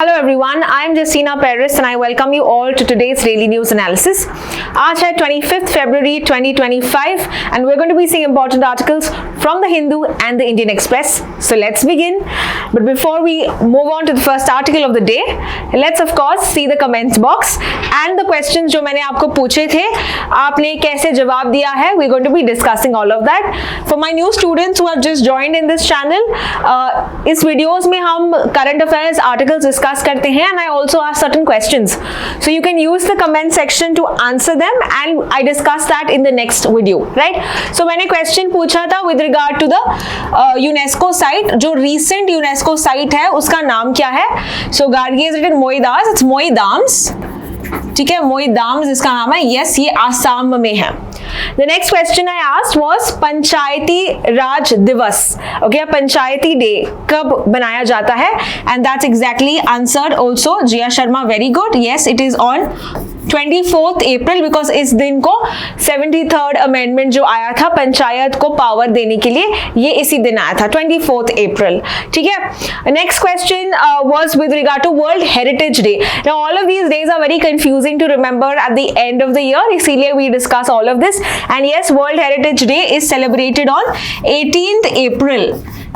Hello everyone, I am Justina Paris and I welcome you all to today's daily news analysis. आज है 25th February 2025 and we're going to be seeing important articles from the Hindu and the Indian Express. So let's begin. But before we move on to the first article of the day, let's of course see the comments box and the questions जो मैंने आपको पूछे थे, आपने कैसे जवाब दिया है. We're going to be discussing all of that. For my new students who have just joined in this channel, इस वीडियोस में हम current affairs articles discuss करते हैं and I also ask certain questions. So you can use the comment section to answer them and I discuss that in the next video, right? So मैंने question पूछा था with regard to the UNESCO site. जो recent UNESCO site है उसका नाम क्या है? So Gargi has written Moidas, it's Moidams. ठीक है, मोईदाम्स इसका नाम है. यस, ये आसाम में है. The next question I asked was पंचायती राज दिवस. ओके, पंचायती डे कब बनाया जाता है? And that's exactly answered also. Jiya Sharma, very good. Yes, it is on 24th April because इस दिन को 73rd अमेंडमेंट जो आया था पंचायत को पावर देने के लिए, ये इसी दिन आया था 24th April. ठीक है. Next question was with regard to World Heritage Day. Now all of these days are very confusing to remember at the end of the year, इसीलिए we discuss all of this. And yes, World Heritage Day is celebrated on 18th April.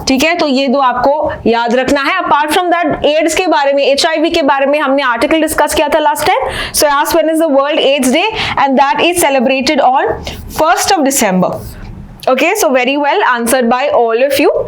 ठीक है, तो ये दो आपको याद रखना है. अपार्ट फ्रॉम दैट, एड्स के बारे में, HIV के बारे में हमने आर्टिकल डिस्कस किया था लास्ट टाइम. सो आज when is the World AIDS Day and that is celebrated on 1st of December. Okay, so very well answered by all of you.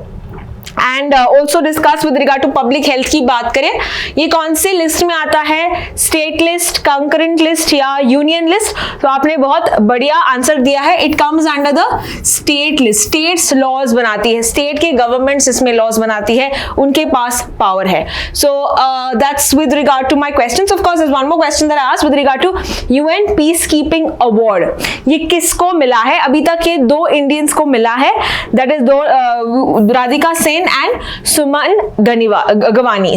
And also discuss with regard to public health की बात करें, ये कौन से list में आता है, state list, concurrent list या यूनियन लिस्ट? तो आपने बहुत बढ़िया आंसर दिया है. It comes under the state list. States laws बनाती है, स्टेट के गवर्नमेंट्स इसमें लॉज बनाती है, उनके पास पावर है. So that's with regard to my questions. Of course one more question that I asked with regard to UN peace keeping award. ये किसको मिला है? अभी तक ये दो इंडियंस को मिला है, दैट इज दो Radhika Sen and Suman Gavani.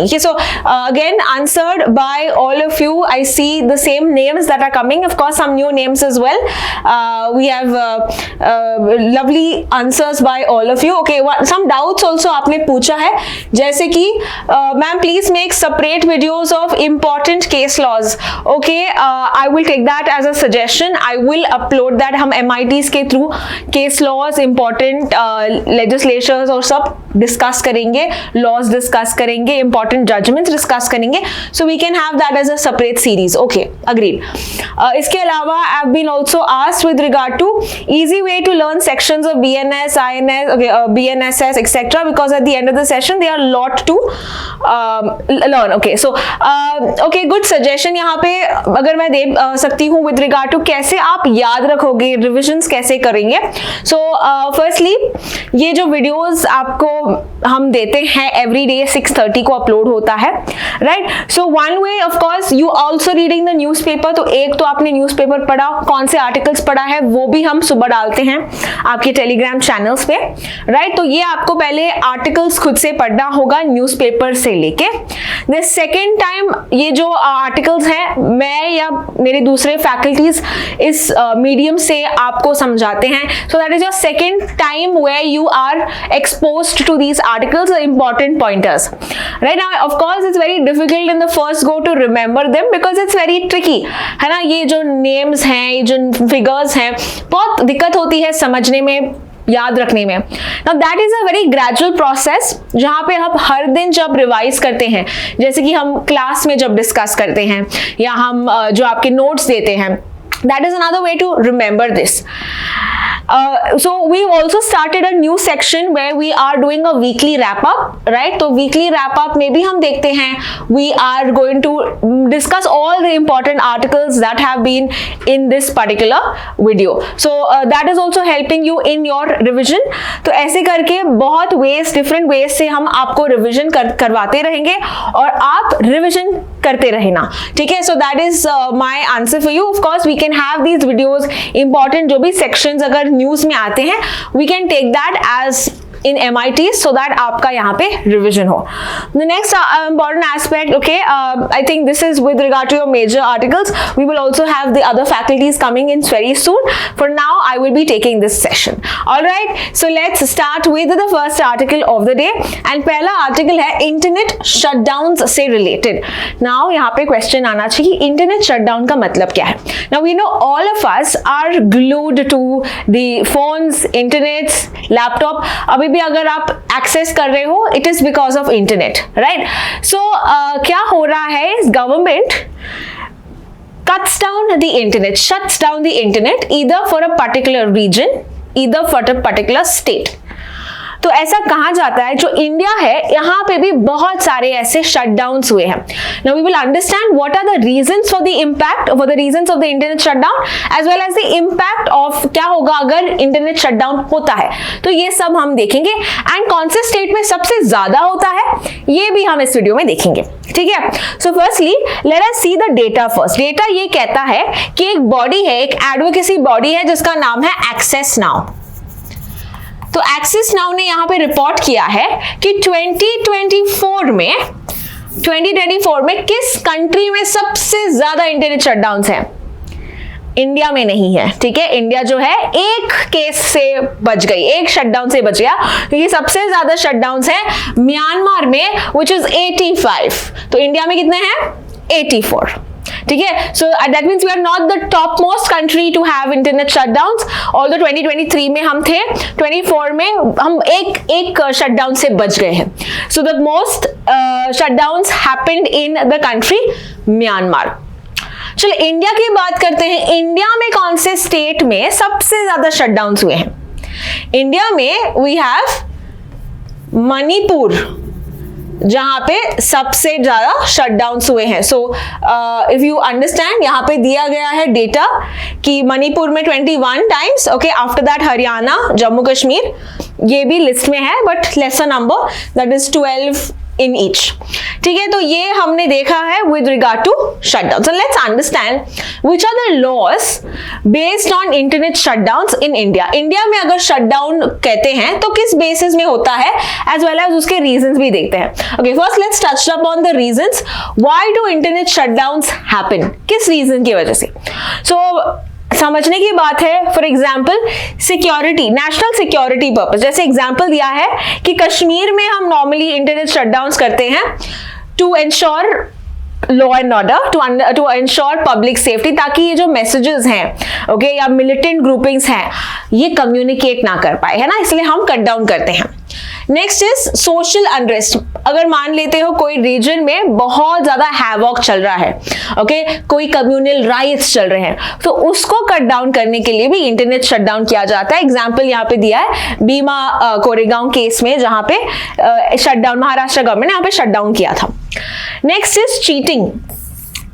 Okay, so again answered by all of you. I see the same names that are coming. Of course, some new names as well. We have lovely answers by all of you. Okay, some doubts also आपने पूछा है, जैसे कि ma'am please make separate videos of important case laws. Okay, I will take that as a suggestion. I will upload that. हम MITs के through case laws, important legislatures और सब discuss करेंगे, लॉज डिस्कस करेंगे, इंपॉर्टेंट जजमेंट्स डिस्कस करेंगे. So we can have that as a separate series. Okay, agreed. इसके अलावा I have been also asked with regard to easy way to learn sections of BNS, INS, BNSS etcetera, because at the end of the session they are lot to learn. Okay, so okay, good suggestion यहाँ पे अगर मैं दे सकती हूँ with regard to कैसे आप याद रखोगे, रिविजन्स कैसे करेंगे. सो फर्स्टली, ये जो वीडियोस आपको हम देते हैं एवरी डे 6:30 को अपलोड होता है, right? So one way of course you also reading the newspaper. तो एक तो आपने न्यूज़पेपर पढ़ा, कौन से आर्टिकल्स पढ़ा है वो भी हम सुबह डालते हैं आपके टेलीग्राम चैनल्स पे, राइट? तो ये आपको पहले आर्टिकल्स खुद से पढ़ना होगा न्यूज़पेपर से लेके. द सेकेंड टाइम ये जो आर्टिकल्स हैं मैं या मेरे दूसरे फैकल्टीज इस मीडियम से आपको समझाते हैं. So that is your second time where you are exposed to these articles, the important pointers. Right now, of course, it's very difficult in the first go to remember them because it's very tricky, है ना? ये जो names हैं, ये जो figures हैं, बहुत दिक्कत होती है समझने में, याद रखने में. Now that is a very gradual process, जहाँ पे हम हर दिन जब रिवाइज करते हैं, जैसे कि हम क्लास में जब डिस्कस करते हैं या हम जो आपके नोट्स देते हैं, that is another way to remember this. So we've also started a new section where we are doing a weekly wrap up, right? तो weekly wrap up में भी हम देखते हैं, we are going to discuss all the important articles that have been in this particular video. So that is also helping you in your revision. तो ऐसे करके बहुत ways, different ways से हम आपको revision करवाते रहेंगे और आप revision करते रहना, ठीक है? So that is my answer for you. Of course, we can have these videos, important जो भी sections अगर न्यूज में आते हैं, we can take that as in MIT so that आपका यहाँ पे revision हो. The next important aspect, okay, I think this is with regard to your major articles. We will also have the other faculties coming in very soon. For now, I will be taking this session. All right, so let's start with the first article of the day. And पहला article है internet shutdowns से related. Now यहाँ पे question आना चाहिए कि internet shutdown का मतलब क्या है. Now we know all of us are glued to the phones, internets, laptop. अभी भी अगर आप एक्सेस कर रहे हो it is because of internet, right. So क्या हो रहा है, government cuts down the internet, shuts down the internet either for a particular region, either for a particular state. तो ऐसा कहा जाता है, जो इंडिया है यहाँ पे भी बहुत सारे ऐसे शटडाउन्स हुए हैं. Now we will understand what are the reasons for the impact, for the reasons of the internet shutdown, as well as the impact of क्या होगा अगर इंटरनेट शटडाउन होता है. तो ये सब हम देखेंगे एंड कौन से स्टेट में सबसे ज्यादा होता है ये भी हम इस वीडियो में देखेंगे, ठीक है. So firstly let us see the data first. Data ये कहता है कि एक बॉडी है, एक एडवोकेसी बॉडी है जिसका नाम है एक्सेस नाउ. तो एक्सेस नाउ ने यहां पे रिपोर्ट किया है कि 2024 में किस कंट्री में सबसे ज्यादा इंटरनेट शटडाउन्स हैं. इंडिया में नहीं है, ठीक है. इंडिया जो है एक केस से बच गई, एक शटडाउन से बच गया, क्योंकि सबसे ज्यादा शटडाउन्स हैं म्यांमार में which is 85. तो इंडिया में कितने हैं, 84, ठीक है. So that means we are not the top most country to have internet shutdowns. Although 2023 में हम थे, 24 में हम एक शटडाउन से बच गए हैं. So the most shutdowns happened in the country Myanmar. चलो इंडिया की बात करते हैं. इंडिया में कौन से स्टेट में सबसे ज्यादा शटडाउन्स हुए हैं. इंडिया में वी हैव मणिपुर, जहां पे सबसे ज्यादा शटडाउन्स हुए हैं. सो इफ यू अंडरस्टैंड, यहां पे दिया गया है डेटा कि मणिपुर में 21 times, okay. After that Haryana, Jammu Kashmir, ये भी लिस्ट में है but laser number, that is 12 in each, ठीक है. तो ये हमने देखा है with regard to shutdown. So let's understand which are the laws based on internet shutdowns in India. India में अगर shutdown कहते हैं तो किस बेसिस में होता है, as well as उसके reasons भी देखते हैं. Okay, first let's touch upon the reasons. Why do internet shutdowns happen? किस reason की वजह से. So समझने की बात है, for example security, national security purpose. जैसे एग्जाम्पल दिया है कि कश्मीर में हम नॉर्मली इंटरनेट शटडाउन्स करते हैं to ensure law and order, to ensure public safety, ताकि ये जो मैसेजेस हैं, ओके, या मिलिटेंट ग्रुपिंग्स हैं, ये कम्युनिकेट ना कर पाए, है ना, इसलिए हम कट डाउन करते हैं. Next is social unrest. अगर मान लेते हो कोई रीजन में बहुत ज्यादा हैवॉक चल रहा है, ओके, कोई कम्युनल राइट्स चल रहे हैं, तो उसको कट डाउन करने के लिए भी इंटरनेट शटडाउन किया जाता है. एग्जांपल यहाँ पे दिया है भीमा कोरेगांव केस में, जहां पे शटडाउन महाराष्ट्र गवर्नमेंट ने यहाँ पे शटडाउन किया था. Next is cheating.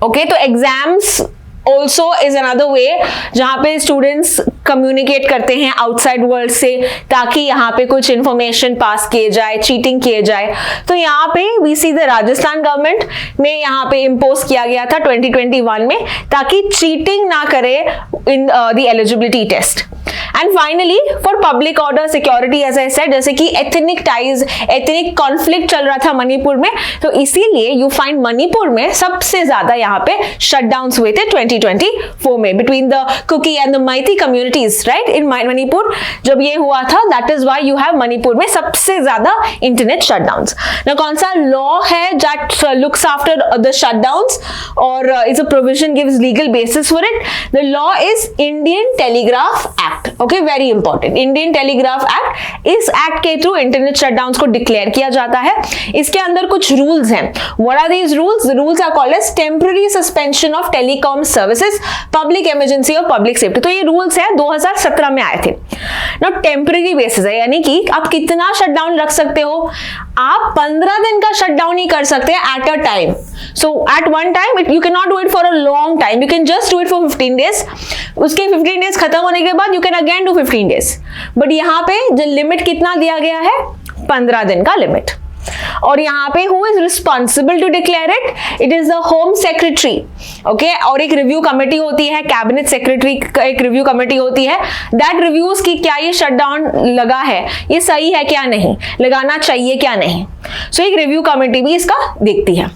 ओके, तो exams also is another way जहां पे स्टूडेंट्स कम्युनिकेट करते हैं आउटसाइड वर्ल्ड से, ताकि यहाँ पे कुछ इंफॉर्मेशन पास किए जाए, चीटिंग किए जाए. तो यहाँ पे we see the Rajasthan government में यहाँ पे इम्पोज किया गया था 2021 में, ताकि चीटिंग ना करे in the eligibility test. And finally for public order security, as I said, जैसे कि एथनिक टाइज, एथनिक कॉन्फ्लिक्ट चल रहा था मणिपुर में, तो इसीलिए यू फाइंड मणिपुर में सबसे ज्यादा यहाँ पे शटडाउन्स हुए थे 2024 में, between the Kuki and the Meitei communities, right, in Manipur जब ये हुआ था. That is why you have Manipur में सबसे ज्यादा इंटरनेट शटडाउन्स. नाउ कौन सा लॉ है that looks after the shutdowns और is a provision gives legal basis for it? The law is Indian Telegraph Act. Okay, very important. Indian Telegraph Act, इस act के through internet shutdowns को declare किया जाता है. इसके अंदर कुछ रूल्स हैं. What are these rules? The rules are called as temporary suspension of telecom services, public emergency और पब्लिक सेफ्टी. तो ये रूल्स है 2017 में आए थे. नाउ टेम्पररी बेसिस है, यानी कि आप कितना शटडाउन रख सकते हो. आप 15 दिन का शटडाउन ही कर सकते हैं at a time. So at one time you can not do it for a long time, you can just do it for 15 days. उसके 15 डेज खत्म होने के बाद you can again do 15 days. But यहाँ पे जो लिमिट कितना दिया गया है, 15 दिन का लिमिट. और यहाँ पे who is responsible to declare it? It is the home secretary, okay. और एक रिव्यू कमेटी होती है, कैबिनेट सेक्रेटरी का एक रिव्यू कमेटी होती है, दैट रिव्यूज की क्या ये शटडाउन लगा है, ये सही है क्या नहीं, लगाना चाहिए क्या नहीं। सो एक रिव्यू कमेटी भी इसका देखती है।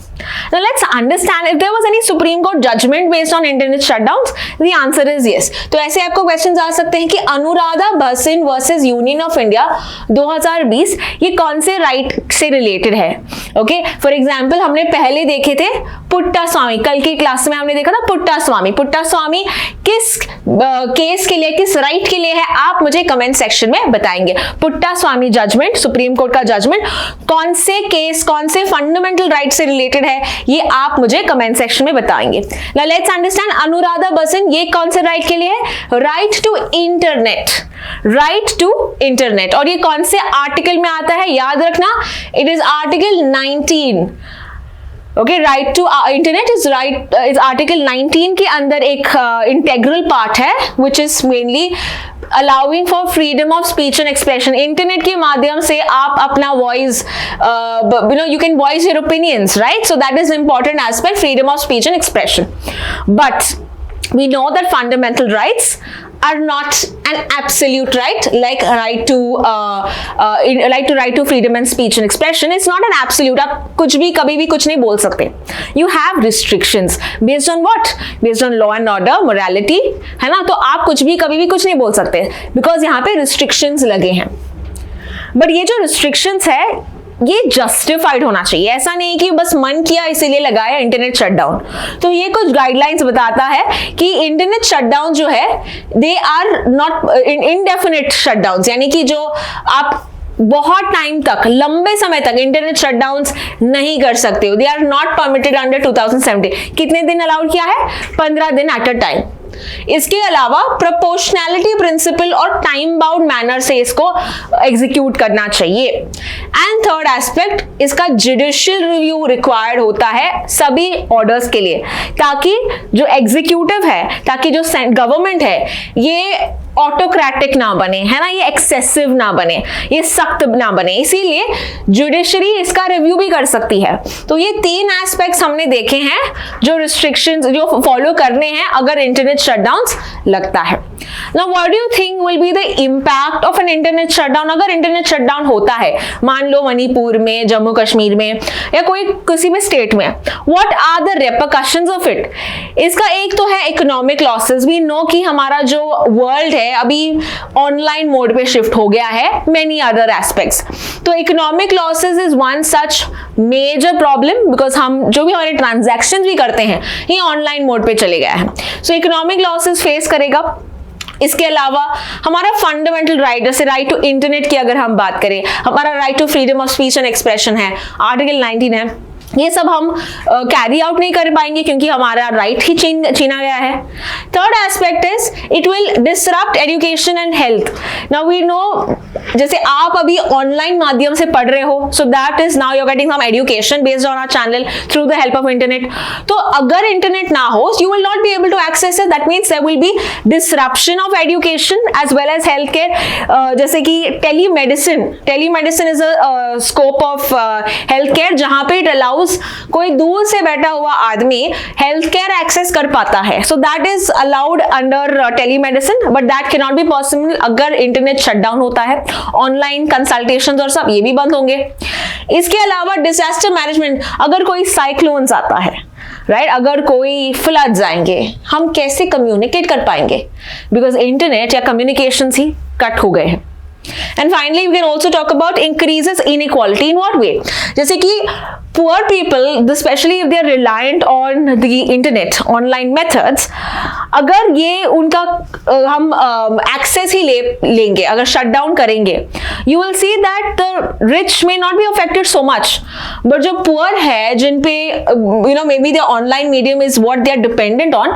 Now let's understand if there was any Supreme Court judgment based on internet shutdowns. The answer is yes. तो ऐसे आपको क्वेश्चंस आ सकते हैं कि Anuradha Bhasin versus union of India 2020 ये कौन से राइट से रिलेटेड है? ओके, फॉर एग्जांपल हमने पहले देखे थे पुट्टा स्वामी, कल की क्लास में हमने देखा था पुट्टा स्वामी। पुट्टा स्वामी किस केस के लिए, किस राइट के लिए है, आप मुझे कमेंट सेक्शन में बताएंगे। पुट्टा स्वामी जजमेंट, सुप्रीम कोर्ट का जजमेंट कौन से केस, कौन से फंडामेंटल राइट से रिलेटेड है, ये आप मुझे कमेंट सेक्शन में बताएंगे। Now let's understand Anuradha Bhasin ये कौन से राइट के लिए है? Right to internet, right to internet. और ये कौन से आर्टिकल में आता है? याद रखना, it is article 19। Okay, right to internet is article 19 के अंदर एक इंटेग्रल पार्ट है which is mainly allowing for freedom of speech and expression. Internet के माध्यम से आप अपना voice, you can voice your opinions, right? So that is important aspect, freedom of speech and expression. But we know that fundamental rights are not an absolute right, like right to freedom and speech and expression. It's not an absolute. आप कुछ भी कभी भी कुछ नहीं बोल सकते. You have restrictions based on what? Based on law and order, morality, है ना? तो आप कुछ भी कभी भी कुछ नहीं बोल सकते because यहाँ पे restrictions लगे हैं. But ये जो restrictions है ये जस्टिफाइड होना चाहिए, ऐसा नहीं कि बस मन किया इसीलिए लगाया इंटरनेट शटडाउन। तो ये कुछ गाइडलाइंस बताता है कि इंटरनेट शटडाउन जो है they are not indefinite shutdowns, यानी कि जो आप बहुत टाइम तक, लंबे समय तक इंटरनेट शटडाउन्स नहीं कर सकते हो। They are not permitted under 2017। कितने दिन अलाउड किया है? 15 दिन एट अ टाइम। इसके अलावा प्रोपोर्शनैलिटी प्रिंसिपल और टाइम बाउंड मैनर से इसको एग्जीक्यूट करना चाहिए। एंड थर्ड एस्पेक्ट, इसका जुडिशियल रिव्यू रिक्वायर्ड होता है सभी ऑर्डर्स के लिए, ताकि जो एग्जीक्यूटिव है, ताकि जो गवर्नमेंट है ये ऑटोक्रेटिक ना बने, है ना, ये एक्सेसिव ना बने, ये सख्त ना बने। इसीलिए जुडिशरी इसका रिव्यू भी कर सकती है। तो ये 3 एस्पेक्ट्स हमने देखे हैं जो रिस्ट्रिक्शंस जो फॉलो करने हैं अगर इंटरनेट शटडाउन्स लगता है। Now what do you think will be the impact of an internet shutdown? अगर इंटरनेट शटडाउन होता है, मान लो मणिपुर में, जम्मू कश्मीर में या कोई किसी भी स्टेट में, what are the repercussions of it? इसका एक तो है इकोनॉमिक लॉसेस। वी नो कि हमारा जो वर्ल्ड है अभी ऑनलाइन मोड पे शिफ्ट हो गया है, मेनी अदर एस्पेक्ट्स। तो economic losses is one such major problem, because हम जो भी हमारे ट्रांजैक्शन भी करते हैं ये ऑनलाइन मोड पे चले गया है। सो इकोनॉमिक लॉसेस फेस करेगा। इसके अलावा हमारा फंडामेंटल राइट, जैसे राइट टू इंटरनेट की अगर हम बात करें, हमारा right to freedom of speech and expression है, आर्टिकल 19 है, ये सब हम कैरी आउट नहीं कर पाएंगे क्योंकि हमारा राइट ही छीना गया है। Third aspect is it will disrupt education and health. Now we know, जैसे आप अभी ऑनलाइन माध्यम से पढ़ रहे हो, so that is now you are getting some education based on our channel through the help of internet. तो अगर इंटरनेट ना हो, you will not be able to access it. That means there will be disruption of education as well as health care. जैसे कि telemedicine is a scope of health care, जहां पे it allows कोई दूर से बैठा हुआ आदमी हेल्थ केयर एक्सेस कर पाता है। So that is allowed under telemedicine, but that can not be possible अगर इंटरनेट शटडाउन होता है। ऑनलाइन कंसल्टेशंस और सब ये भी बंद होंगे। इसके अलावा डिजास्टर मैनेजमेंट, अगर कोई साइक्लोन्स आता है, राइट, अगर कोई फ्लड्स आएंगे, हम कैसे कम्युनिकेट कर पाएंगे? बिकॉज इंटरनेट या कम्युनिकेशन ही कट हो गए हैं। And finally, we can also talk about increases inequality. In what way? जैसे कि poor people, especially if they are reliant on the internet, online methods, अगर ये उनका हम access ही लेंगे, अगर shut down करेंगे, you will see that the rich may not be affected so much, but जो poor है, जिन पे maybe the online medium is what they are dependent on,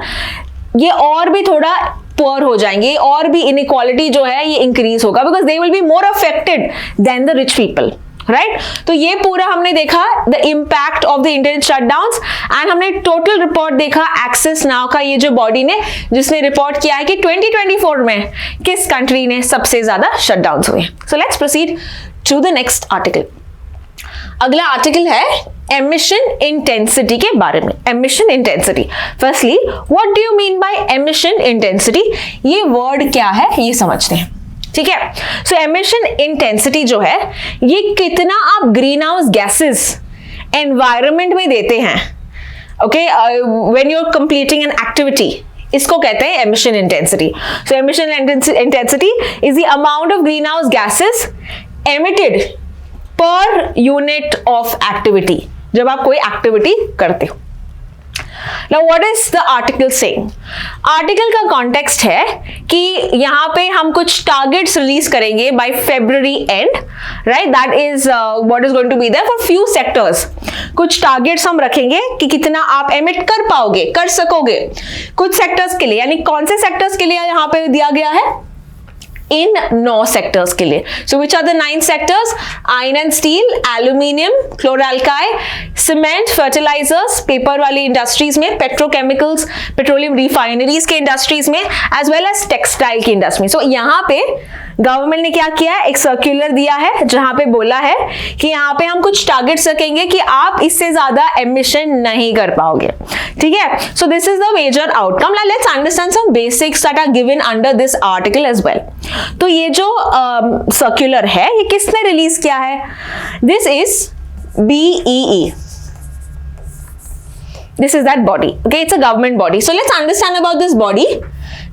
ये और भी थोड़ा पुअर हो जाएंगे और भी इनइक्वालिटी जो है ये इंक्रीज होगा, because they will be more affected then the rich people, right. तो ये पूरा हमने देखा the impact of the internet shutdowns, and हमने टोटल रिपोर्ट देखा एक्सेस नाउ का, ये जो बॉडी ने, जिसने रिपोर्ट किया है कि 2024 में किस कंट्री ने सबसे ज्यादा शटडाउन्स हुए। So let's proceed to the next article. अगला आर्टिकल है एमिशन इंटेंसिटी के बारे में। Emission intensity, firstly what do you mean by emission intensity, ये वर्ड क्या है ये समझते हैं, ठीक है। सो एमिशन इंटेंसिटी जो है ये कितना आप ग्रीन हाउस गैसेस एनवायरनमेंट में देते हैं, okay, when you are completing an activity, इसको कहते हैं emission intensity. So emission intensity is the amount of greenhouse gases emitted per unit of activity, जब आप कोई एक्टिविटी करते हो। Now what is the article saying? Article का context है कि यहाँ पे हम कुछ टारगेट्स रिलीज करेंगे bye February end, right? That is what is going to be there for few sectors. कुछ टारगेट्स हम रखेंगे कि कितना आप एमिट कर पाओगे, कर सकोगे कुछ सेक्टर्स के लिए। यानी कौन से सेक्टर्स के लिए यहाँ पे दिया गया है? इन 9 सेक्टर्स के लिए। So which are the 9 sectors? Iron and steel, aluminium, chloralkali, cement, fertilisers, paper वाली इंडस्ट्रीज में, पेट्रोकेमिकल्स, पेट्रोलियम रिफाइनरीज के इंडस्ट्रीज में, एज वेल एज टेक्सटाइल की इंडस्ट्री में। सो यहाँ पे गवर्नमेंट ने क्या किया है, एक सर्कुलर दिया है जहां पे बोला है कि यहाँ पे हम कुछ टारगेट्स रखेंगे कि आप इससे ज्यादा एमिशन नहीं कर पाओगे, ठीक है। So this is the major outcome. Now let's understand some basics that are given under this article as well. तो ये जो सर्कुलर है ये किसने रिलीज किया है? This is BEE. This is that body. Okay, it's a government body. So let's understand about this body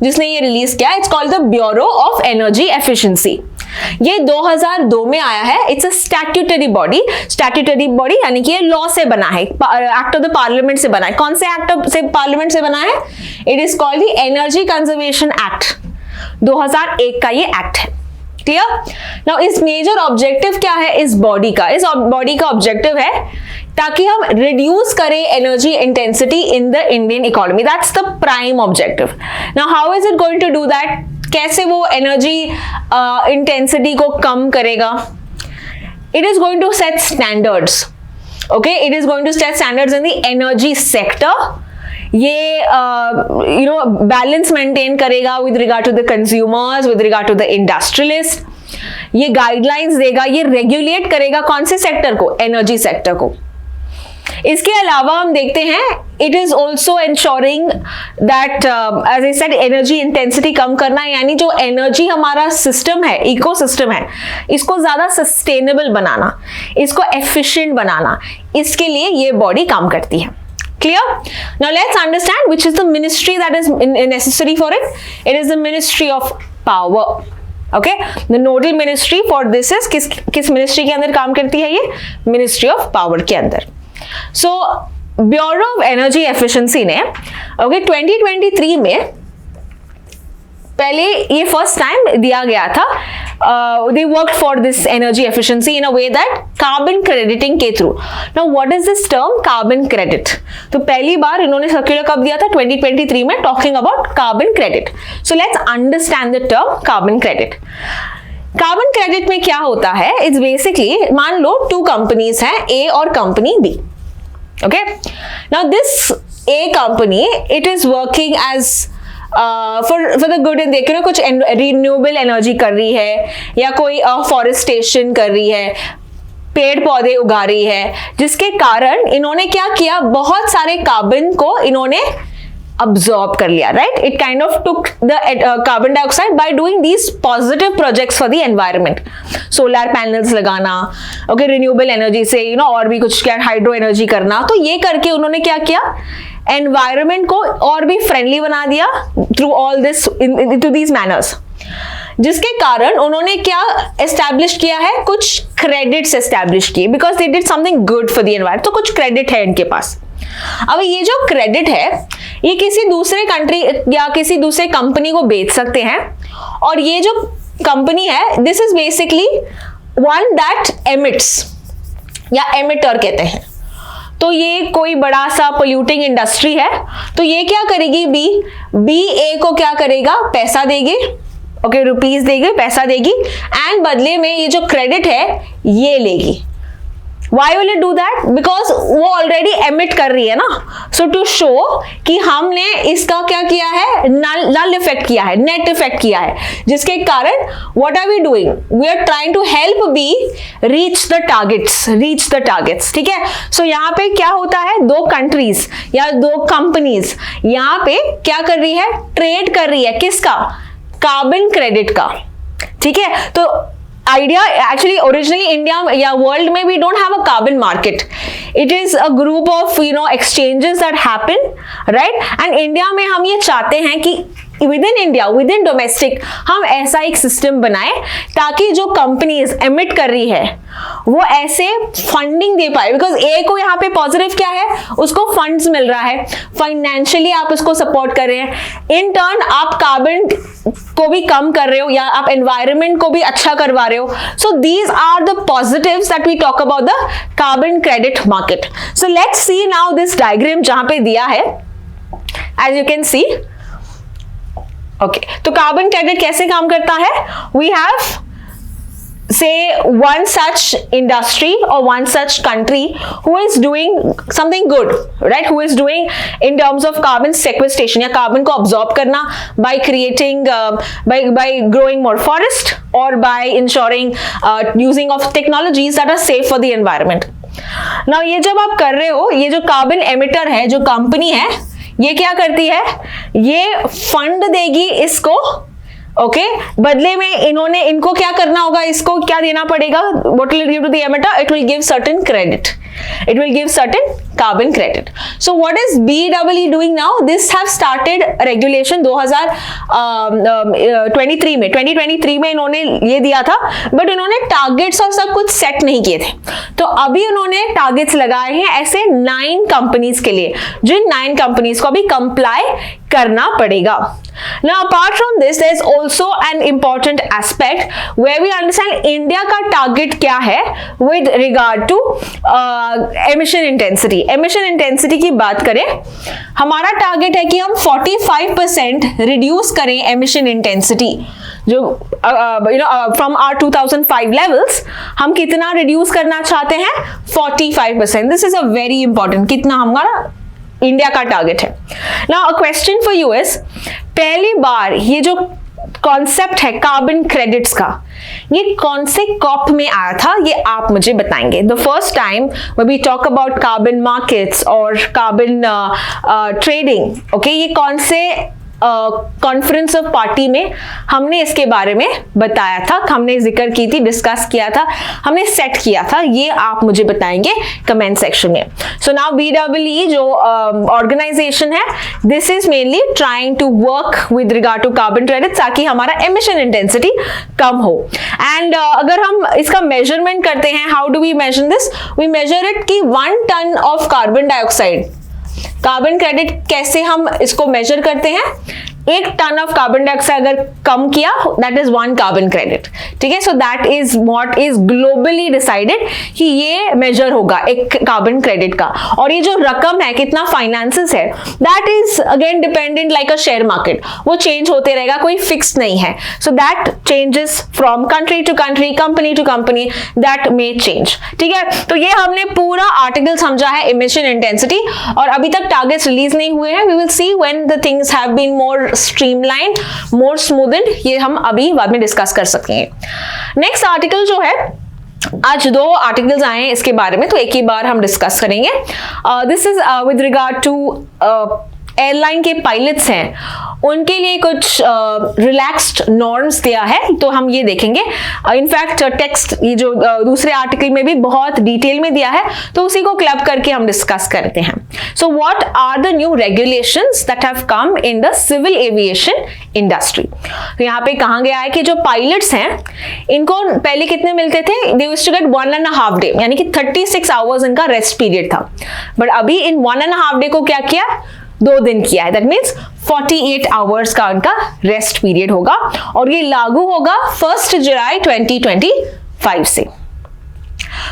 जिसने ये रिलीज किया। It's called the bureau of energy efficiency. ये 2002 में आया है। It's a statutory body. Statutory body यानी कि ये लॉ से बना है, एक्ट ऑफ द पार्लियामेंट से बना है। कौन से एक्ट से पार्लियामेंट से बना है? It is called the energy conservation act. 2001 का ये एक्ट है। क्लियर? नाउ इस मेजर ऑब्जेक्टिव क्या है इस बॉडी का? इस बॉडी का ऑब्जेक्टिव है ताकि हम रिड्यूस करें energy intensity in the Indian economy. That's the prime objective. Now how is it going to do that? कैसे वो एनर्जी इंटेंसिटी को कम करेगा? It is going to set standards. Okay, it is going to set standards in the energy sector. ये balance maintain करेगा with regard to the consumers, with regard to the industrialist. ये guidelines देगा, ये regulate करेगा कौन से sector को? Energy sector को। इसके अलावा हम देखते हैं it is also ensuring that as I said energy intensity कम करना, यानी जो एनर्जी हमारा सिस्टम है, इकोसिस्टम है, इसको ज्यादा सस्टेनेबल बनाना, इसको एफिशिएंट बनाना, इसके लिए ये बॉडी काम करती है। Clear? Now let's understand which is the ministry that is necessary for it. It is the Ministry of Power. Okay? The nodal ministry for this is किस ministry के अंदर काम करती है ये? Ministry of Power के अंदर। So Bureau of Energy Efficiency ने okay 2023 में पहले ये फर्स्ट टाइम दिया गया था। They worked for this energy efficiency in a way that carbon crediting के through. Now what is this term carbon credit? तो पहली बार इन्होंने सर्कुलर कब दिया था? 2023 में, talking about carbon credit. So let's understand the term carbon credit. Carbon credit में क्या होता है? इट्स बेसिकली, मान लो 2 कंपनीज हैं, A और company B. Okay? Now this A company, it is working as for the good, देख रहे हो कुछ रिन्यूएबल एनर्जी कर रही है या कोई फॉरेस्टेशन कर रही है, पेड़ पौधे उगा रही है, जिसके कारण इन्होंने क्या किया? बहुत सारे कार्बन को इन्होंने absorb कर लिया, right? It kind of took the carbon dioxide by doing these positive projects for the environment. Solar panels लगाना, okay, renewable energy से और भी कुछ क्या हाइड्रो एनर्जी करना, तो ये करके उन्होंने क्या किया? एनवायरमेंट को और भी फ्रेंडली बना दिया through all this into these manners, जिसके कारण उन्होंने क्या एस्टैब्लिश किया है? कुछ क्रेडिट्स एस्टैब्लिश किए, because they did something good for the environment. तो कुछ क्रेडिट है इनके पास। अब ये जो क्रेडिट है ये किसी दूसरे कंट्री या किसी दूसरे कंपनी को बेच सकते हैं, और ये जो कंपनी है this is basically one that emits या एमिटर कहते हैं। तो ये कोई बड़ा सा पोल्यूटिंग इंडस्ट्री है, तो ये क्या करेगी? बी ए को क्या करेगा? पैसा देगी, ओके, रुपीस देगी, पैसा देगी, एंड बदले में ये जो क्रेडिट है ये लेगी। Why will it do that? Because वो ऑलरेडी एमिट कर रही है ना. So to show कि हमने इसका क्या किया है, नल इफेक्ट किया है, नेट इफेक्ट किया है, जिसके कारण what are we doing? We are trying to help B reach the targets. ठीक है. So यहाँ पे क्या होता है, दो कंट्रीज या दो कंपनीज यहाँ पे क्या कर रही है, ट्रेड कर रही है किसका, कार्बन क्रेडिट का. ठीक है. तो आइडिया एक्चुअली ओरिजिनली इंडिया या वर्ल्ड में we don't have a carbon market. It is a group of exchanges that happen, right. And India में हम ये चाहते हैं कि within India, within domestic, हम ऐसा एक सिस्टम बनाए ताकि जो कंपनीज एमिट कर रही है वो ऐसे फंडिंग दे पाए. बिकॉज ए को यहाँ पे पॉजिटिव क्या है, उसको फंड्स मिल रहा है, फाइनेंशियली आप उसको सपोर्ट कर रहे हैं, इन टर्न आप कार्बन को भी कम कर रहे हो या आप एनवायरनमेंट को भी अच्छा करवा रहे हो. So these are the positives that we talk about the carbon credit market. So let's see now this diagram जहां पे दिया है, as you can see. Okay, तो कार्बन क्रेडिट कैसे काम करता है, we have say one such industry or one such country who is doing something good, right, who is doing in terms of carbon sequestration या carbon को absorb करना by creating by growing more forest or by ensuring using of technologies that are safe for the environment. Now ये जब आप कर रहे हो, ये जो कार्बन एमिटर है, जो कंपनी है, ये क्या करती है, ये फंड देगी इसको. ओके, बदले में इनको क्या करना होगा, इसको क्या देना पड़ेगा, what will it give to the emitter? It will give certain credit. It will give certain carbon credit. So what is BEE doing now? This have started regulation 2023 में इन्होंने ये दिया था, बट इन्होंने टारगेट्स और सब कुछ सेट नहीं किए थे. तो अभी उन्होंने टारगेट्स लगाए हैं ऐसे 9 कंपनीज के लिए, जिन 9 कंपनीज को अभी कंप्लाई करना पड़ेगा. Now apart from this, there is also an important aspect where we understand India का टारगेट क्या है with regard to emission intensity. Emission intensity की बात करें, हमारा टारगेट है कि हम 45% रिड्यूस करें emission intensity. जो from our 2005 levels हम कितना रिड्यूस करना चाहते हैं, 45%. This is a very important, कितना हमारा इंडिया का टारगेट है. Now a question for you is, पहली बार ये जो कॉन्सेप्ट है कार्बन क्रेडिट्स का, ये कौन से कॉप में आया था, ये आप मुझे बताएंगे. The first time when we talk about carbon markets और कार्बन ट्रेडिंग, ओके, ये कौन से कॉन्फ्रेंस ऑफ पार्टी में हमने इसके बारे में बताया था, हमने जिक्र की थी, डिस्कस किया था, हमने सेट किया था, ये आप मुझे बताएंगे कमेंट सेक्शन में. सो नाउ BEE जो ऑर्गेनाइजेशन है, this is mainly trying to work with regard to carbon credit ताकि हमारा एमिशन इंटेंसिटी कम हो. एंड अगर हम इसका मेजरमेंट करते हैं, how do we measure this, we measure it कि 1 ton of carbon dioxide, carbon credit कैसे हम इसको मेजर करते हैं, 1 टन ऑफ कार्बन डाइऑक्साइड अगर कम किया, दैट इज 1 कार्बन क्रेडिट. ठीक है. So that is what is globally decided कि ये मेजर होगा एक कार्बन क्रेडिट का. और ये जो रकम है, कितना फाइनेंसेस है, that is again dependent like a share market, वो चेंज होते रहेगा, कोई फिक्स नहीं है. So that changes from country to country, company to company, that may change. ठीक है. तो ये हमने पूरा आर्टिकल समझा है इमिशन इंटेंसिटी, और अभी तक टारगेट्स रिलीज नहीं हुए हैं. We will see when the things have been more streamlined, more smoothened, ये हम अभी बाद में डिस्कस कर सकेंगे. नेक्स्ट आर्टिकल जो है, आज 2 आर्टिकल्स आए हैं इसके बारे में, तो एक ही बार हम डिस्कस करेंगे. This is with regard to airline के पायलट्स हैं, उनके लिए कुछ रिलैक्स्ड नॉर्म्स दिया है, तो हम ये देखेंगे. इनफैक्ट टेक्स्ट ये जो दूसरे आर्टिकल में भी बहुत डिटेल में दिया है, तो उसी को क्लब करके हम डिस्कस करते हैं. So what are the new regulations that have come in the civil aviation industry. तो यहाँ पे कहा गया है कि जो पायलट्स हैं, इनको पहले कितने मिलते थे, they used to get 1.5 day, यानी कि 36 आवर्स इनका रेस्ट पीरियड था. बट अभी इन 1.5 डे को क्या किया, 2 दिन किया है. दैट मीन्स 48 आवर्स का उनका रेस्ट पीरियड होगा, और ये लागू होगा 1 जुलाई 2025 से.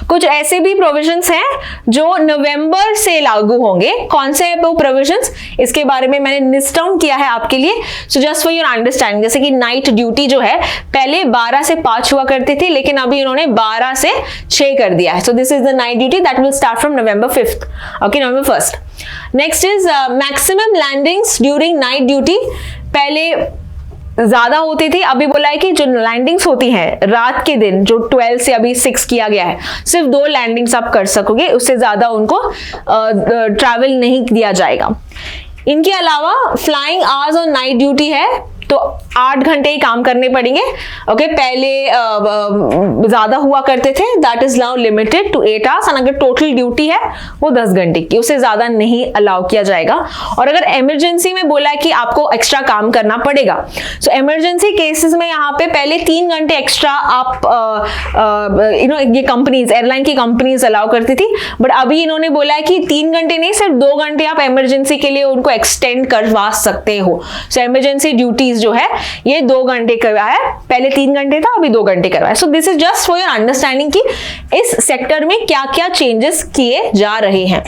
कुछ ऐसे भी प्रोविजंस हैं जो नवंबर से लागू होंगे। कौन से हैं वो प्रोविजंस, इसके बारे में मैंने लिस्ट डाउन किया है आपके लिए, so just for your understanding. जैसे कि नाइट ड्यूटी जो है पहले 12 से 5 हुआ करती थी, लेकिन अभी इन्होंने 12 से 6 कर दिया है। So this is the night duty that will start from November 5th, okay, November 1st। Next is maximum landings during night duty. पहले ज्यादा होती थी, अभी बोला है कि जो लैंडिंग्स होती हैं रात के दिन, जो 12 से अभी 6 किया गया है, सिर्फ 2 लैंडिंग्स आप कर सकोगे, उससे ज्यादा उनको ट्रैवल नहीं दिया जाएगा। इनके अलावा फ्लाइंग आवर्स और नाइट ड्यूटी है तो 8 घंटे ही काम करने पड़ेंगे, ओके। पहले ज्यादा हुआ करते थे, that is now limited to 8 hours, और अगर टोटल ड्यूटी है वो 10 घंटे की, उससे ज्यादा नहीं अलाउ किया जाएगा। और अगर इमरजेंसी में बोला है कि आपको एक्स्ट्रा काम करना पड़ेगा, सो इमरजेंसी केसेस में यहाँ पे पहले 3 घंटे एक्स्ट्रा आप ये कंपनीज, एयरलाइन की कंपनीज अलाउ करती थी, बट अभी इन्होंने बोला है कि 3 घंटे नहीं, सिर्फ 2 घंटे आप इमरजेंसी के लिए उनको एक्सटेंड करवा सकते हो। सो इमरजेंसी ड्यूटीज जो है ये 2 घंटे करवाया है, पहले 3 घंटे था, अभी 2 घंटे करवाया। सो this is just for your understanding कि इस सेक्टर में क्या क्या चेंजेस किए जा रहे हैं।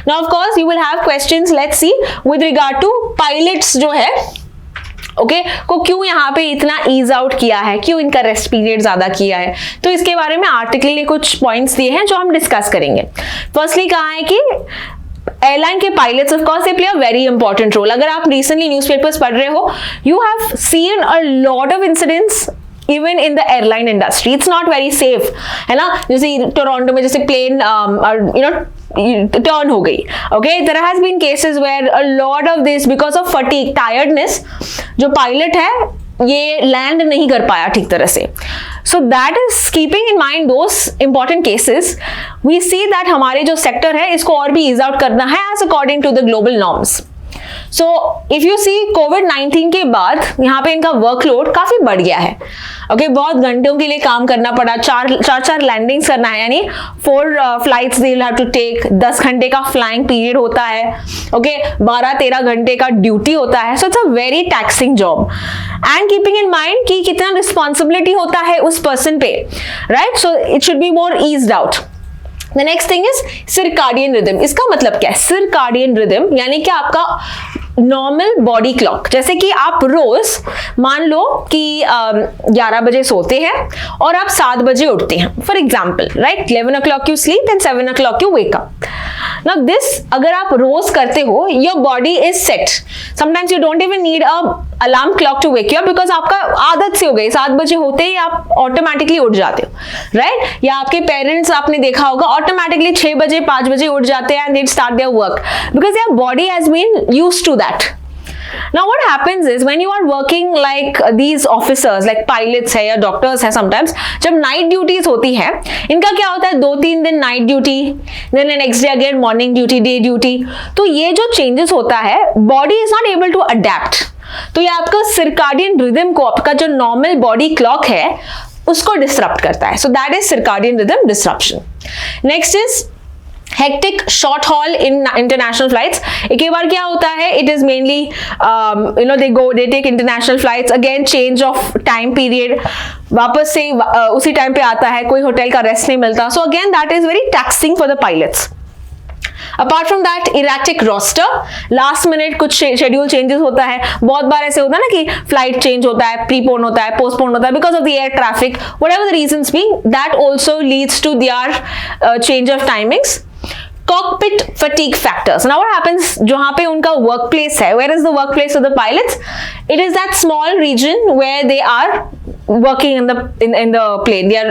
Now of course you will have questions, let's see with regard to pilots जो है, ओके, को क्यों यहाँ पे इतना ईज आउट किया है, क्यों इनका रेस्ट पीरियड ज्यादा किया है, तो इसके बारे में आर्टिकल ने कुछ पॉइंट्स दिए हैं जो हम डिस्कस करेंगे। फर्स्टली कहा है कि एयरलाइन के pilots of course they play a very important role. अगर आप रिसेंटली न्यूज़पेपर्स पढ़ रहे हो, you have seen a lot of incidents even in the airline industry. It's not very safe, है ना। जैसे टोरंटो में जैसे प्लेन टर्न हो गई, okay, there has been cases where a lot of this because of fatigue, tiredness, जो pilot है ये लैंड नहीं कर पाया ठीक तरह से। So that is keeping in mind those important cases, we see that हमारे जो सेक्टर है इसको और भी ईज आउट करना है as according to the global norms. So if you see कोविड-19 के बाद यहाँ पे इनका वर्कलोड काफी बढ़ गया है, ओके, बहुत घंटों के लिए काम करना पड़ा, चार लैंडिंग्स करना है, यानी 4 flights they will have to take, 10 घंटे का फ्लाइंग पीरियड होता है, ओके, 12-13 घंटे का ड्यूटी होता है। So it's a very taxing job and keeping in mind कि कितना रिस्पॉन्सिबिलिटी होता है उस पर्सन पे, right. So it should be more eased out. The next thing is circadian rhythm। इसका मतलब क्या है circadian rhythm, यानी कि आपका नॉर्मल बॉडी क्लॉक। जैसे कि आप रोज मान लो कि 11 बजे सोते हैं और आप 7 बजे उठते हैं, for example, right, 11 o'clock you sleep and 7 o'clock you wake up। Now this अगर आप रोज करते हो, your body is set, sometimes you don't even need a alarm clock to wake you up because आपका आदत से हो गई, 7 बजे होते ही आप ऑटोमेटिकली उठ जाते हो, राइट। या आपके पेरेंट्स आपने देखा होगा ऑटोमेटिकली 6 बजे 5 बजे उठ जाते हैं and they start their work because your body has been used to that। Now what happens is when you are working like these officers like pilots है या doctors है, sometimes जब night duties होती है, इनका क्या होता है 2-3 दिन night duty, then the next day again morning duty, day duty, तो ये जो changes होता है body is not able to adapt, तो ये आपका circadian rhythm को, आपका जो normal body clock है उसको disrupt करता है। So that is circadian rhythm disruption। Next is hectic short haul in international flights। एक बार क्या होता है, it is mainly they take international flights, again change of time period, वापस से उसी टाइम पे आता है, कोई होटल का रेस्ट नहीं मिलता, so again that is very taxing for the pilots। Apart from that erratic roster, last minute कुछ शेड्यूल चेंजेस होता है, बहुत बार ऐसे होता है ना कि फ्लाइट चेंज होता है, प्रीपोन होता है, पोस्टपोन होता है because of the air traffic, whatever the reasons be, that also leads to their change of timings. Cockpit fatigue factors। Now what happens, जहाँ पे उनका workplace है, where is the workplace of the pilots? It is that small region where they are working in the plane, they are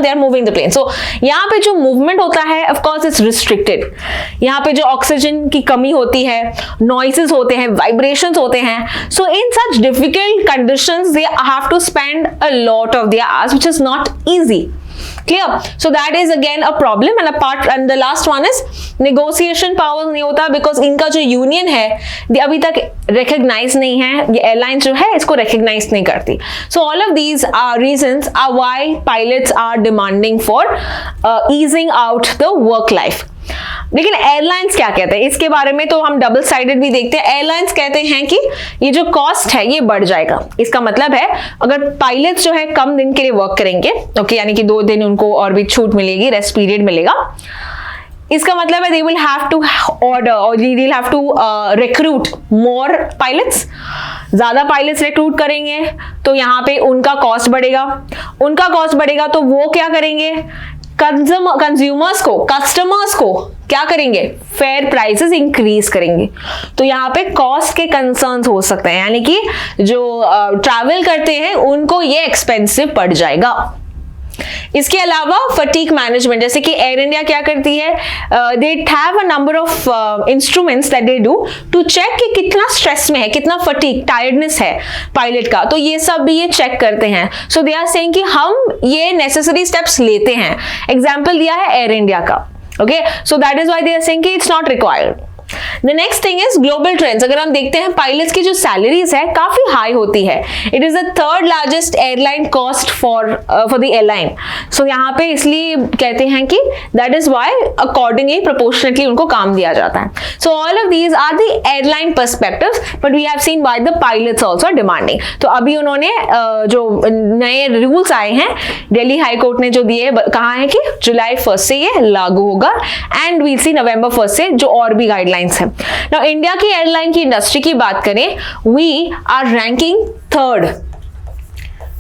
they are moving the plane, so यहाँ पे जो movement होता है of course it's restricted, यहाँ पे जो oxygen की कमी होती है, noises होते हैं, vibrations होते हैं, so in such difficult conditions they have to spend a lot of their hours, which is not easy। Clear? So that is again a problem। and the last one is negotiation power नहीं होता because इनका जो union है अभी तक recognize नहीं है, ये airlines जो है इसको recognize नहीं करती। So all of these are reasons are why pilots are demanding for easing out the work life। लेकिन एयरलाइंस क्या कहते हैं इसके बारे में, तो हम डबल साइडेड भी देखते हैं। एयरलाइंस कहते हैं कि ये जो कॉस्ट है ये बढ़ जाएगा। इसका मतलब है अगर पायलट्स जो है कम दिन के लिए वर्क करेंगे, ओके, यानी कि 2 दिन उनको और भी छूट मिलेगी, रेस्ट पीरियड मिलेगा, इसका मतलब है they will have to order or they will have to recruit more pilots। ज्यादा पायलट्स रिक्रूट करेंगे तो यहाँ पे उनका कॉस्ट बढ़ेगा, उनका कॉस्ट बढ़ेगा तो वो क्या करेंगे, कंज्यूमर्स को, कस्टमर्स को क्या करेंगे, फेयर प्राइसेस इंक्रीज करेंगे। तो यहाँ पे कॉस्ट के कंसर्न्स हो सकते हैं, यानी कि जो ट्रैवल करते हैं उनको ये एक्सपेंसिव पड़ जाएगा। इसके अलावा फटीग मैनेजमेंट, जैसे कि एयर इंडिया क्या करती है, they have a number of instruments that they do to check कि कितना स्ट्रेस में है, कितना फटीग, टायर्डनेस है पायलट का, तो ये सब भी ये चेक करते हैं। सो दे आर सेइंग कि हम ये नेसेसरी स्टेप्स लेते हैं। एग्जाम्पल दिया है एयर इंडिया का, okay, so that is why they are saying कि it's not required. The next thing is global trends. अगर हम देखते हैं पायलट्स की जो सैलरीज है काफी हाई होती है। It is the 3rd largest airline cost for the airline. So यहाँ पे इसलिए कहते हैं कि that is why accordingly proportionately उनको काम दिया जाता है। So all of these are the airline perspectives, but we have seen why the pilots also are demanding. तो अभी उन्होंने जो नए रूल्स आए हैं दिल्ली हाई कोर्ट ने जो दिए, कहा है कि जुलाई 1 से ये लागू होगा एंड वील सी नवंबर 1 से जो और भी गाइडलाइंस है। नाउ इंडिया की एयरलाइन की इंडस्ट्री की बात करें, we are ranking 3rd।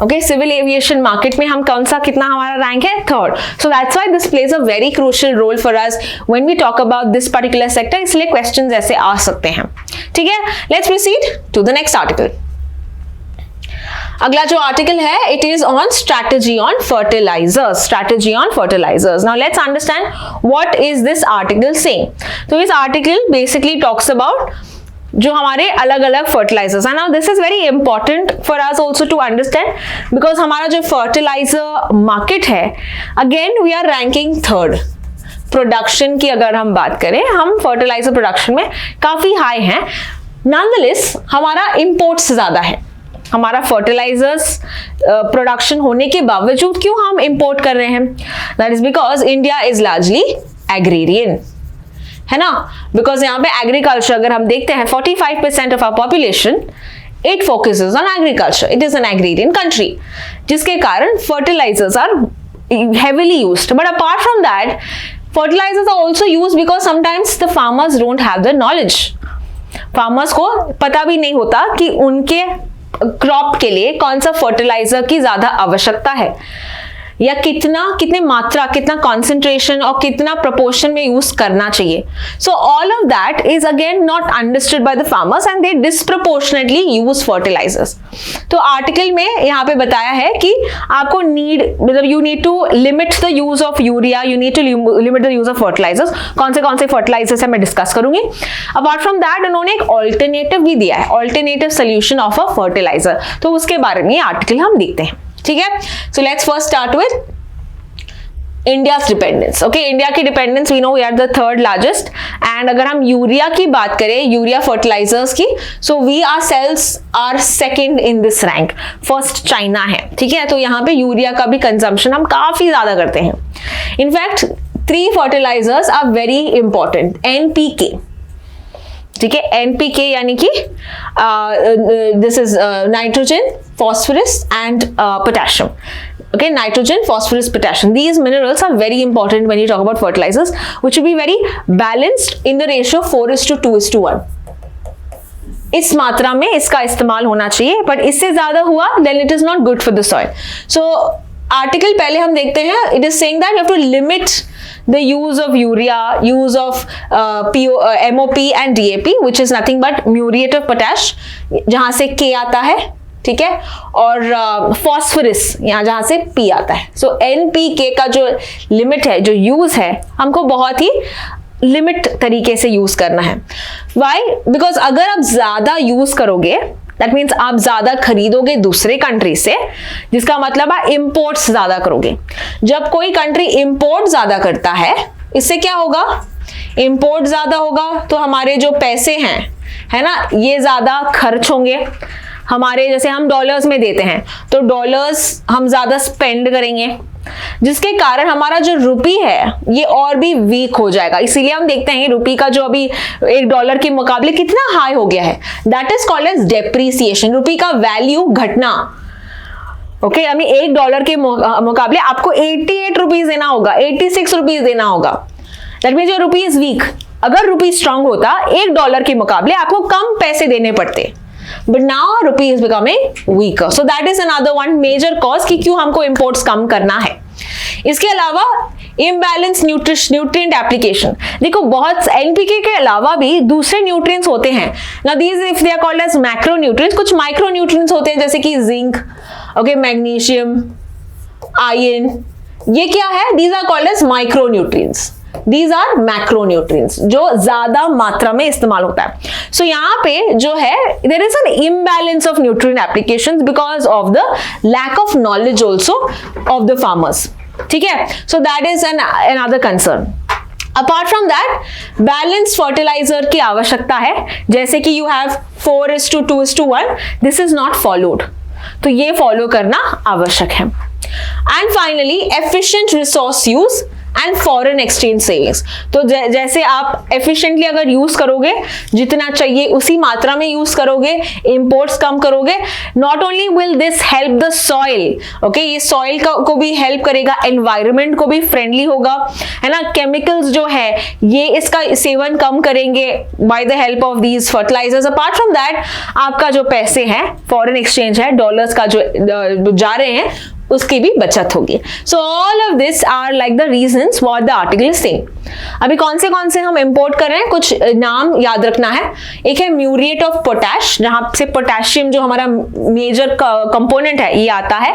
Okay, civil aviation market में हम कौन सा, कितना हमारा रैंक है, 3rd। So that's why this plays a very crucial role for us when we talk about this particular sector. इसलिए क्वेश्चंस ऐसे आ सकते हैं। ठीक है, let's proceed to the next article. अगला जो आर्टिकल है, it is on strategy on fertilisers. Strategy on fertilisers. Now let's understand what is this article saying. तो इस आर्टिकल बेसिकली टॉक्स अबाउट जो हमारे अलग अलग फर्टिलाइजर्स है। Now this is very important for us also to understand, because हमारा जो fertiliser market है, again we are ranking 3rd। Production की अगर हम बात करें, हम फर्टिलाइजर प्रोडक्शन में काफी हाई हैं। नॉनदलेस हमारा इंपोर्ट्स ज्यादा है। हमारा फर्टिलाइजर्स प्रोडक्शन होने के बावजूद क्यों हम इंपोर्ट कर रहे हैं? That is because India is largely agrarian, है ना। बिकॉज यहाँ पे एग्रीकल्चर अगर हम देखते हैं, 45% of our population it focuses on agriculture. It is an agrarian country, जिसके कारण fertilisers are heavily used. But apart from that, fertilizers are also used because sometimes the farmers don't have the knowledge. Farmers को पता भी नहीं होता कि उनके crop के लिए कौन सा फर्टिलाइजर की ज्यादा आवश्यकता है, या कितने मात्रा, कितना कॉन्सेंट्रेशन और कितना प्रोपोर्शन में यूज करना चाहिए। So all of that is again not understood by the farmers and they disproportionately use fertilisers. तो आर्टिकल में यहाँ पे बताया है कि आपको मतलब you need to limit the use of urea, you need to limit the use of fertilisers. कौन से फर्टिलाइजर्स है मैं डिस्कस करूंगी। अपार्ट फ्रॉम दैट उन्होंने एक ऑल्टरनेटिव भी दिया है, alternative solution of a fertiliser. तो उसके बारे में आर्टिकल हम देखते हैं। ठीक है, so let's first start with India's dependence. Okay, India की dependence we know we are the 3rd largest. And अगर हम यूरिया की बात करें, यूरिया फर्टिलाइजर्स की, so we are sales are 2nd in this rank. First China है। ठीक है, तो यहाँ पे यूरिया का भी कंजम्पशन हम काफी ज्यादा करते हैं। In fact 3 fertilisers are very important. NPK, ठीक है, NPK यानी कि this is nitrogen, phosphorus and potassium. Okay, nitrogen, phosphorus, potassium. These minerals are very important when you talk about fertilizers, which should be very balanced in the ratio 4:2:1. इस मात्रा में इसका इस्तेमाल होना चाहिए, but इससे ज्यादा हुआ then it is not good for the soil. So article पहले हम देखते हैं, it is saying that you have to limit the use of urea, use of MOP and DAP, which is nothing but muriate of potash, जहां से K आता है, ठीक है, और फॉस्फोरस यहाँ जहां से P आता है। सो NPK का जो लिमिट है, जो यूज है, हमको बहुत ही लिमिट तरीके से यूज करना है। वाई? बिकॉज अगर आप ज्यादा यूज करोगे, दैट मीन्स आप ज्यादा खरीदोगे दूसरे कंट्री से, जिसका मतलब आप इंपोर्ट्स ज्यादा करोगे। जब कोई कंट्री इंपोर्ट ज्यादा करता है, इससे क्या होगा? इंपोर्ट ज्यादा होगा तो हमारे जो पैसे हैं, है ना, ये ज्यादा खर्च होंगे हमारे। जैसे हम डॉलर्स में देते हैं तो डॉलर्स हम ज्यादा स्पेंड करेंगे, जिसके कारण हमारा जो रुपी है ये और भी वीक हो जाएगा। इसीलिए हम देखते हैं रुपी का जो अभी $1 के मुकाबले कितना हाई हो गया है, that is called as depreciation, rupee का वैल्यू घटना। ओके, अभी $1 के मुकाबले आपको 88 रुपीज देना होगा, 86 रुपीज देना होगा। That means your rupee is weak. अगर रुपी स्ट्रांग होता $1 के मुकाबले आपको कम पैसे देने पड़ते, but now rupee is becoming weaker. So that is another one major cause कि क्यों हमको इंपोर्ट्स कम करना है। इसके अलावा इम्बैलेंस न्यूट्रिएंट एप्लीकेशन, देखो बहुत एनपीके के अलावा भी दूसरे न्यूट्रिएंट्स होते हैं ना, these if they are called as macro nutrients. कुछ माइक्रो न्यूट्रिएंट्स होते हैं जैसे कि जिंक, ओके, मैग्नीशियम, आयरन, ये क्या है, these are called as micro nutrients. These are macronutrients जो ज्यादा मात्रा में इस्तेमाल होता है। So यहाँ पे जो है there is an imbalance of nutrient applications because of the lack of knowledge also of the farmers, ठीक है। So that is another concern. Apart from that, balanced fertilizer की आवश्यकता है, जैसे कि you have 4:2:1, this is not followed, तो ये follow करना आवश्यक है। And finally, efficient resource use and foreign exchange savings, तो जैसे आप एफिशिएंटली अगर यूज करोगे, जितना चाहिए उसी मात्रा में यूज करोगे, इंपोर्ट्स कम करोगे, not only will this help the soil, okay, ये सॉइल को भी हेल्प करेगा, एनवायरनमेंट को भी फ्रेंडली होगा, है ना। केमिकल्स जो है ये इसका सेवन कम करेंगे by the help of these fertilisers. Apart from that, आपका जो पैसे हैं, फॉरेन एक्सचेंज है, डॉलर्स का जो जा रहे हैं, उसकी भी बचत होगी। So all of this are like the reasons what the article is saying. अभी कौन से हम इंपोर्ट कर रहे हैं, कुछ नाम याद रखना है। एक है म्यूरिएट ऑफ पोटैश, जहां से पोटेशियम जो हमारा मेजर कंपोनेंट है ये आता है,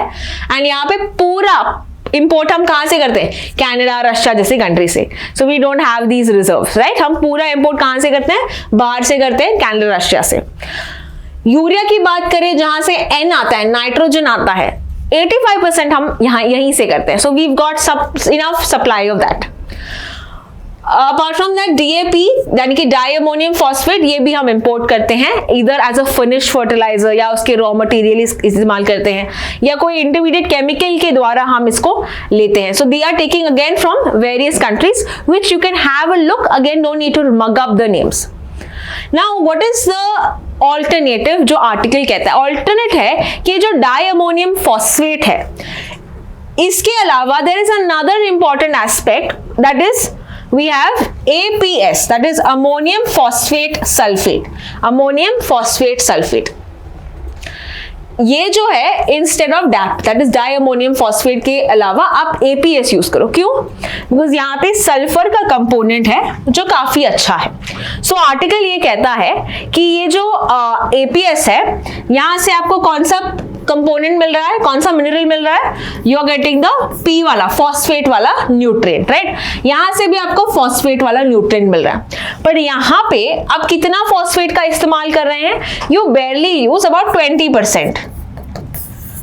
एंड यहाँ पे पूरा इंपोर्ट हम कहां से करते हैं, कनाडा, रशिया जैसी कंट्री से। So we don't have these reserves, right. हम पूरा इंपोर्ट कहां से करते हैं, बाहर से करते हैं, कनाडा, रशिया से। यूरिया की बात करें, जहां से एन आता है, नाइट्रोजन आता है, 85% हम यहीं से करते हैं। So we got enough supply of that. Apart from that, DAP यानी कि डाई अमोनियम फॉस्फेट, ये भी हम इंपोर्ट करते हैं, इधर एज अ फिनिश फर्टिलाइजर या उसके रॉ मटेरियल इस्तेमाल करते हैं, या कोई इंटरमीडिएट केमिकल के द्वारा हम इसको लेते हैं। So they are taking again from various countries which you can have a look, again don't need to mug up the names. Now what is the alternative, जो आर्टिकल कहता है, ऑल्टरनेट है कि जो डाई अमोनियम फॉस्फेट है, इसके अलावा there is another important aspect, that is we have APS, that is ammonium phosphate sulfate, ammonium phosphate sulfate। ये जो है instead of DAP, that is di ammonium phosphate के अलावा आप APS यूज करो। क्यों? बिकॉज यहाँ पे सल्फर का कंपोनेंट है जो काफी अच्छा है। सो आर्टिकल ये कहता है कि ये जो APS है, यहाँ से आपको कौन सा कंपोनेंट मिल रहा है, कौन सा मिनरल मिल रहा है, you are getting the P वाला, फॉस्फेट वाला न्यूट्रिएंट, राइट। यहाँ से भी आपको फॉस्फेट वाला न्यूट्रिएंट मिल रहा है, पर यहाँ पे आप कितना फॉस्फेट का इस्तेमाल कर रहे हैं, you बेयरली use about 20%।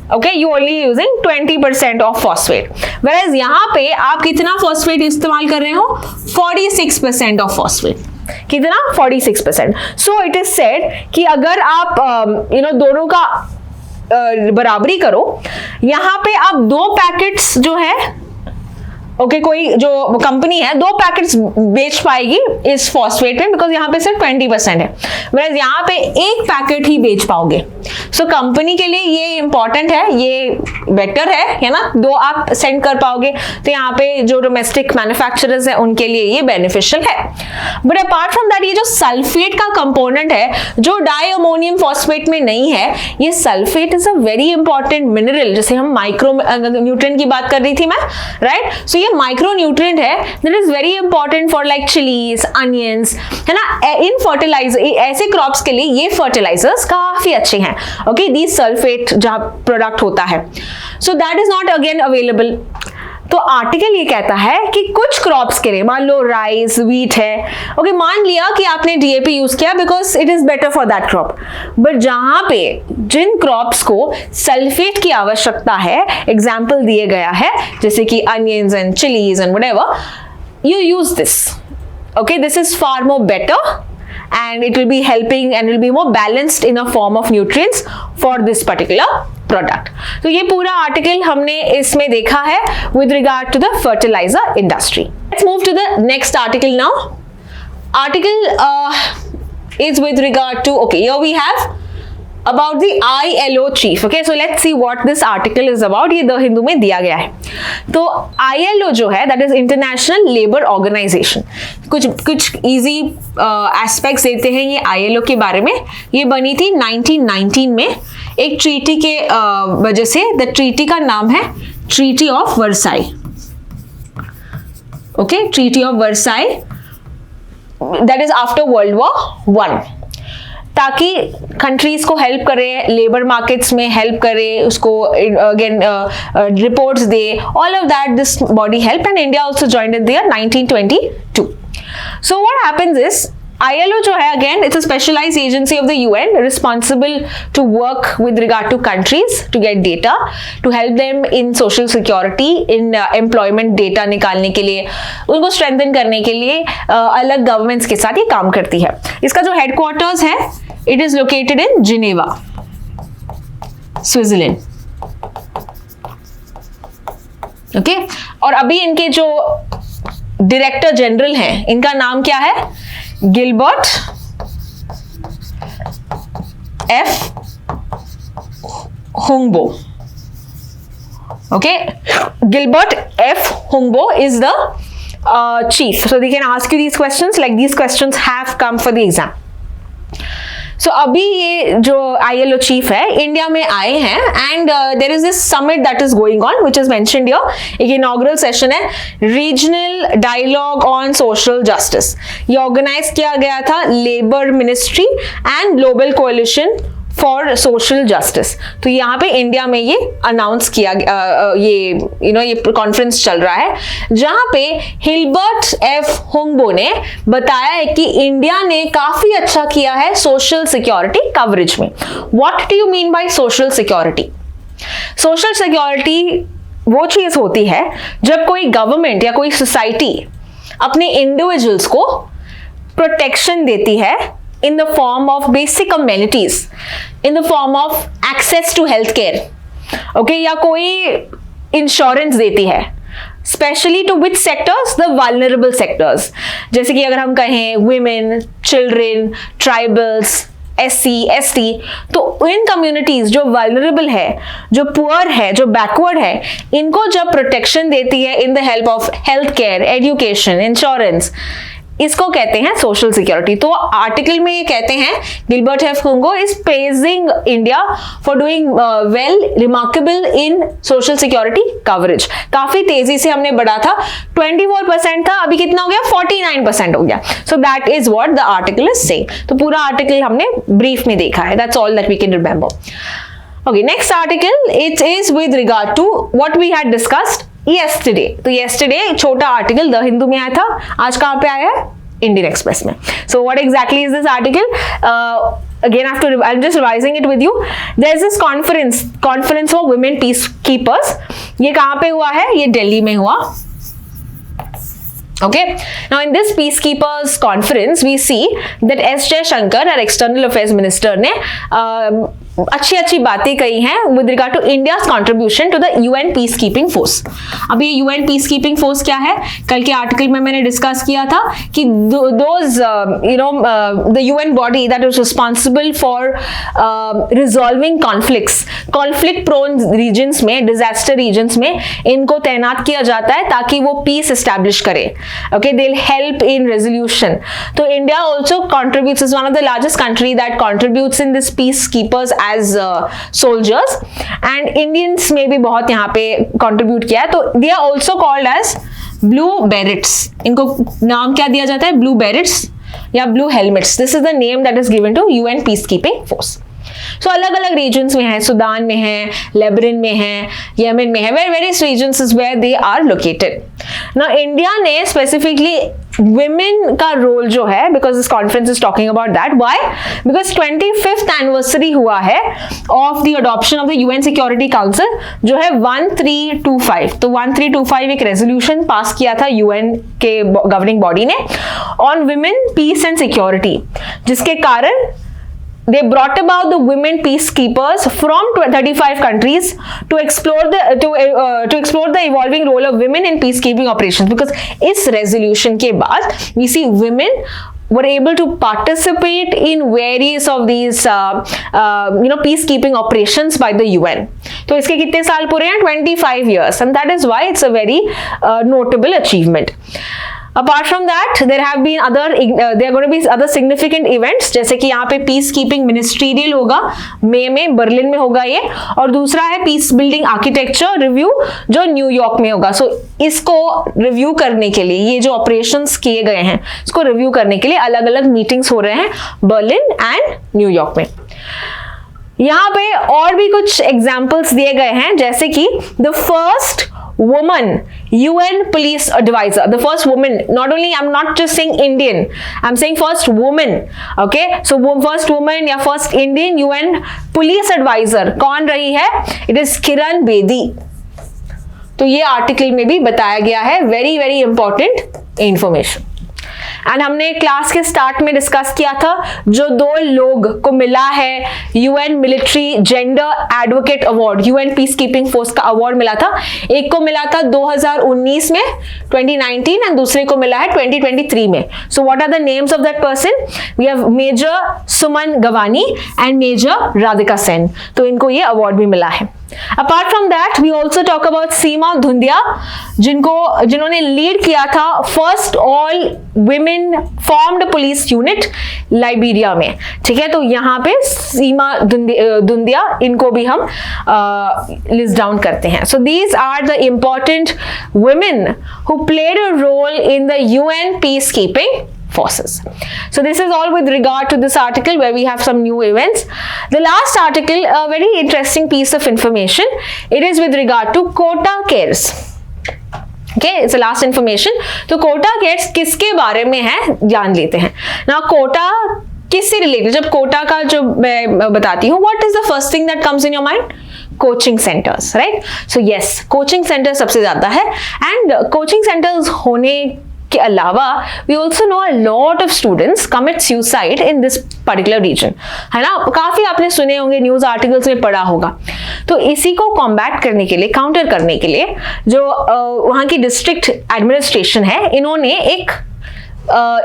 Okay, you only using 20% of phosphate, whereas यहाँ पे आप कितना फॉस्फेट इस्तेमाल कर रहे हो, 46% of phosphate। कितना? 46%। So it is said कि अगर आप दोनों का बराबरी करो, यहाँ पे आप 2 पैकेट्स जो है, ओके, कोई जो कंपनी है 2 पैकेट्स बेच पाएगी इस फॉस्फेट में, बिकॉज यहाँ पे सिर्फ 20% है, वैसे यहाँ पे 1 पैकेट ही बेच पाओगे। सो कंपनी के लिए ये इंपॉर्टेंट है, ये बेटर है ना, 2 आप सेंड कर पाओगे, तो यहाँ पे जो डोमेस्टिक मैन्युफैक्चरर्स है उनके लिए ये बेनिफिशियल है। बट अपार्ट फ्रॉम दैट, ये जो सल्फेट का कंपोनेंट है जो डाई अमोनियम फॉस्फेट में नहीं है, ये sulphate is a very important mineral, जैसे हम माइक्रो न्यूट्रिएंट की बात कर रही थी मैं, राइट। सो ये माइक्रो न्यूट्रिएंट है that is very important for like chillies, onions, है ना। इन फर्टिलाइजर, ऐसे क्रॉप्स के लिए ये फर्टिलाइजर्स काफी अच्छे हैं, ओके, दी सल्फेट जहां प्रोडक्ट होता है। So that is not again available. तो आर्टिकल ये कहता है कि कुछ क्रॉप्स के लिए, मान लो राइस, व्हीट है, ओके, मान लिया कि आपने डीएपी यूज किया because it is better for that crop, but जहां पे जिन क्रॉप्स को सल्फेट की आवश्यकता है, एग्जाम्पल दिए गया है जैसे कि onions and chillies and whatever, you use this, okay, this is far more better and it will be helping and will be more balanced in a form of nutrients for this particular product. तो ये पूरा article हमने इसमें देखा है with regard to the fertiliser industry. Let's move to the next article now. Article is with regard to, okay, here we have about the ILO chief. Okay, so let's see what this article is about. ये the Hindu में दिया गया है। तो ILO जो है that is international labour organisation, कुछ easy aspects देते हैं ये ILO के बारे में। ये बनी थी 1919 में एक ट्रीटी के वजह से। द ट्रीटी का नाम है treaty of Versailles. Okay, treaty of Versailles, that is after world war 1, ताकि कंट्रीज को हेल्प करे, लेबर मार्केट्स में हेल्प करे, उसको again reports they, all of that this body help, and India also joined in their 1922। So what happens is ILO जो है again it's a specialized agency of the UN responsible to work with regard to countries to get data to help them in social security, in employment data निकालने के लिए, उनको strengthen करने के लिए अलग गवर्नमेंट्स के साथ ये काम करती है। इसका जो हेडक्वार्टर्स है it is located in Geneva, Switzerland. Okay, और अभी इनके जो डायरेक्टर जनरल हैं इनका नाम क्या है? Gilbert F Houngbo. Okay, Gilbert F. Humbo is the chief. So they can ask you these questions, like these questions have come for the exam. So अभी ये जो ILO chief है इंडिया में आए हैं, and there is this summit that is going on which is mentioned here. एक inaugural session है, Regional Dialogue on Social Justice. ये organize किया गया था Labour Ministry and Global Coalition for social justice. तो यहाँ पे इंडिया में ये अनाउंस किया ये कॉन्फ्रेंस चल रहा है, जहां पे हिलबर्ट एफ हुंगबो ने बताया है कि इंडिया ने काफी अच्छा किया है सोशल सिक्योरिटी कवरेज में। What do you mean by social security? Social security वो चीज होती है जब कोई गवर्नमेंट या कोई सोसाइटी अपने इंडिविजुअल्स को प्रोटेक्शन देती है in the form of basic amenities, in the form of access to healthcare, okay, या कोई इंश्योरेंस देती है, specially to which sectors? The vulnerable sectors. जैसे कि अगर हम कहें women, children, tribals, SC, ST, तो इन कम्युनिटीज जो वल्नरेबल है, जो पुअर है, जो बैकवर्ड है, इनको जब प्रोटेक्शन देती है in the help of health care, education, insurance, इसको कहते हैं सोशल सिक्योरिटी। तो आर्टिकल में ये कहते हैं Gilbert F Houngbo is praising India for doing well, remarkable in social security coverage. काफी तेजी से हमने बढ़ा था, 24% था, अभी कितना हो गया? 49% हो गया। So that is what the article is saying. तो पूरा आर्टिकल हमने ब्रीफ में देखा है, that's all that we can remember. Okay, next article, it is with regard to what we had discussed yesterday. तो yesterday छोटा आर्टिकल द हिंदू में आया था, आज कहाँ पे आया है? इंडियन एक्सप्रेस में। So what exactly is this article? Again, I'm just revising it with you. There's this conference for women peacekeepers. ये कहाँ पे हुआ है? ये दिल्ली में हुआ। Okay, now in this peacekeepers conference we see that S. Jaishankar, our external affairs minister, ने अच्छी बातें कही हैं with regard to India's contribution to the UN peacekeeping force। अब ये UN peacekeeping force क्या है? कल के आर्टिकल में मैंने डिस्कस किया था कि those the UN body that is responsible for resolving conflicts, conflict prone regions में, disaster regions में इनको तैनात किया जाता है ताकि वो peace establish करे। Okay, they'll help in resolution. So India also contributes, is one of the largest country that contributes in this peacekeepers as soldiers, and Indians में भी बहुत यहाँ पे contribute किया है। तो they are also called as blue berets. इनको नाम क्या दिया जाता है? Blue berets या blue helmets. This is the name that is given to UN peacekeeping force. So अलग अलग रीजन्स में है, सुदान में है, लेबनन में है, यमन में है, various reasons is where they are located. Now India ने स्पेसिफिकली women का रोल जो है, because this conference is talking about that, why? Because 25th anniversary हुआ है of the adoption of the UN security council जो है 1325। तो 1325 एक रेजोल्यूशन पास किया था यूएन के गवर्निंग बॉडी ने on women peace and security, जिसके कारण they brought about the women peacekeepers from 35 countries to explore the evolving role of women in peacekeeping operations, because इस resolution के बाद we see women were able to participate in various of these peacekeeping operations by the UN. तो इसके कितने साल पूरे हैं? 25 years, and that is why it's a very notable achievement. Apart from that, there are going to be other significant events, जैसे कि यहाँ पे पीस कीपिंग मिनिस्ट्रियल होगा मई में, बर्लिन में होगा ये, और दूसरा है पीस बिल्डिंग आर्किटेक्चर रिव्यू जो न्यूयॉर्क में होगा. सो इसको रिव्यू करने के लिए, ये जो ऑपरेशंस किए गए हैं इसको रिव्यू करने के लिए अलग अलग मीटिंग्स हो रहे हैं बर्लिन एंड न्यूयॉर्क में. यहाँ पे और भी कुछ एग्जाम्पल्स दिए गए हैं, जैसे कि the first woman UN police advisor, the first woman, not only, I'm not just saying Indian, I'm saying first woman. Okay, so first woman या first Indian UN police advisor कौन रही है? It is Kiran Bedi. तो ये article में भी बताया गया है, very very important information. And हमने क्लास के स्टार्ट में डिस्कस किया था जो 2 लोग को मिला है UN military gender advocate award, UN peace keeping force का अवार्ड मिला था. एक को मिला था 2019 में 2019 एंड दूसरे को मिला है 2023 में. So what are the names of that person? We have major Suman Gawani and major Radhika Sen. तो इनको ये अवार्ड भी मिला है. Apart from that, we also talk about सीमा धुंधिया, जिन्होंने लीड किया था first all women formed police unit Liberia में. ठीक है, तो यहाँ पे सीमा धुंधिया, इनको भी हम लिस्ट डाउन करते हैं. So these are the important women who played a role in the UN piece keeping forces. So this is all with regard to this article where we have some new events. The last article, a very interesting piece of information. It is with regard to quota cares. Okay, it's the last information. तो quota cares किसके बारे में है जान लेते हैं. Now quota किससे related? जब कोटा का जो मैं बताती हूँ, what is the first thing that comes in your mind? Coaching centres, right? So yes, coaching centre सबसे ज्यादा है. एंड कोचिंग सेंटर्स होने के अलावा we also know a lot of students commit suicide in this particular region, है ना? काफी आपने सुने होंगे, न्यूज आर्टिकल्स में पढ़ा होगा. तो इसी को कॉम्बैट करने के लिए, काउंटर करने के लिए, जो वहां की डिस्ट्रिक्ट एडमिनिस्ट्रेशन है, इन्होंने एक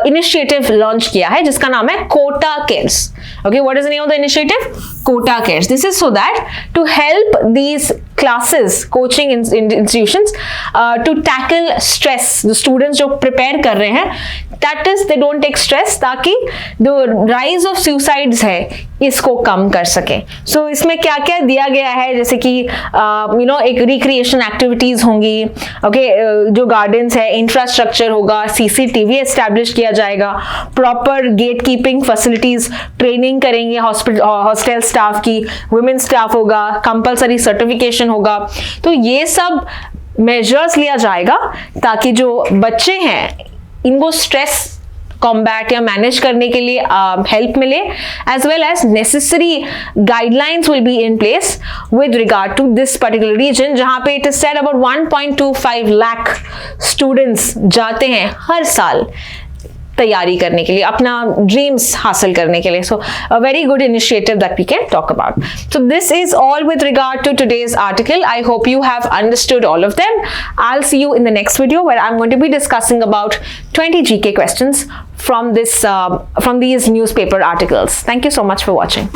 इनिशिएटिव लॉन्च किया है जिसका नाम है Kota cares. Okay, what is the name of the initiative? Kota cares. This is so that to help these classes, coaching institutions to tackle stress. जो स्टूडेंट्स जो प्रिपेयर कर रहे हैं, that is they don't take stress, ताकि the rise of suicides है इसको कम कर सके. सो इसमें क्या क्या दिया गया है, जैसे कि एक रिक्रिएशन एक्टिविटीज होंगी. ओके, जो गार्डन्स है, इंफ्रास्ट्रक्चर होगा, सीसीटीवी एस्टैब्लिश किया जाएगा, proper gate keeping facilities, training करेंगे हॉस्टल स्टाफ की, वुमेन स्टाफ होगा, कंपलसरी सर्टिफिकेशन होगा. तो ये सब मेजर्स लिया जाएगा ताकि जो बच्चे हैं इनको स्ट्रेस कॉम्बैट या मैनेज करने के लिए हेल्प मिले, as well as necessary guidelines will be in place with regard to this particular region, जहां पे it is said about 1.25 lakh students जाते हैं हर साल तैयारी करने के लिए, अपना ड्रीम्स हासिल करने के लिए. So a very good initiative that we can talk about. So this is all with regard to today's article. I hope you have understood all of them. I'll see you in the next video where I'm going to be discussing about 20 GK questions from these newspaper articles. Thank you so much for watching.